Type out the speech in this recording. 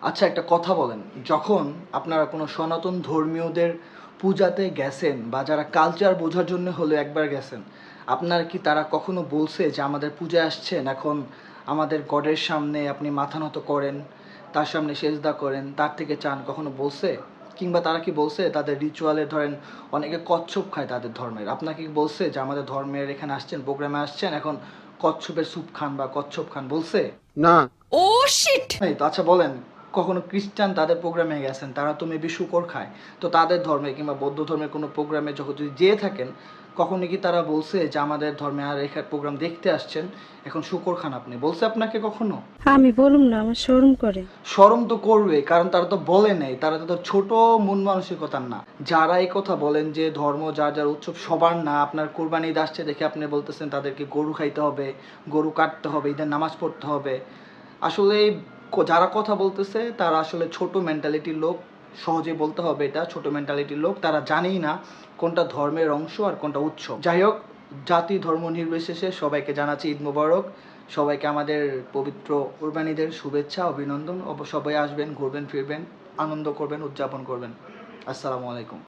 আচ্ছা, একটা কথা বলেন, যখন আপনারা কোনো সনাতন ধর্মীয়দের পূজাতে গেছেন বা যারা কালচার বোঝার জন্য হলেও একবার গেছেন, আপনার কি তারা কখনো বলছে যে আমাদের পূজায় আসছেন, এখন আমাদের গডের সামনে আপনি মাথা নত করেন, তার সামনে সেজদা করেন, তার থেকে চান, কখনো বলছে? কিংবা তারা কি বলছে তাদের রিচুয়ালে, ধরেন অনেকে কচ্ছপ খায় তাদের ধর্মের, আপনাকে কি বলছে যে আমাদের ধর্মের এখানে আসছেন, প্রোগ্রামে আসছেন, এখন কচ্ছপের স্যুপ খান বা কচ্ছপ খান, বলছে? না। ও শিট! এই তো আচ্ছা বলেন, কখনো খ্রিস্টান তাদের প্রোগ্রামে গেছেন, তারা তো মেবি শূকর খায়, তো তাদের ধর্মে কিংবা বৌদ্ধ ধর্মের কোনো প্রোগ্রামে যখন যদি যেয়ে থাকেন, কখনো কি তারা বলছে যে আমাদের ধর্মে আর এখানে প্রোগ্রাম দেখতে আসছেন, এখন শূকর খান আপনি, বলছে আপনাকে কখনো? আমি বলুম না, আমার শরম করে। শরম তো করবে, কারণ তারা তো বলে নেই, তারা তো ছোট মন মানসিকতার না। যারা এই কথা বলেন যে ধর্ম যার যার উৎসব সবার না, আপনার কোরবানি ঈদ আসছে দেখে আপনি বলতেছেন তাদেরকে গরু খাইতে হবে, গরু কাটতে হবে, ঈদের নামাজ পড়তে হবে, আসলে যারা কথা বলতেছে তারা আসলে ছোট মেন্টালিটির লোক। সহজে বলতে হবে, এটা ছোট মেন্টালিটির লোক, তারা জানেই না কোনটা ধর্মের অংশ আর কোনটা উৎসব। যাই হোক, জাতি ধর্ম নির্বিশেষে সবাইকে জানাচ্ছি ঈদ মোবারক। সবাইকে আমাদের পবিত্র কোরবানিদের শুভেচ্ছা, অভিনন্দন। সবাই আসবেন, ঘুরবেন ফিরবেন, আনন্দ করবেন, উদযাপন করবেন। আসসালামু আলাইকুম।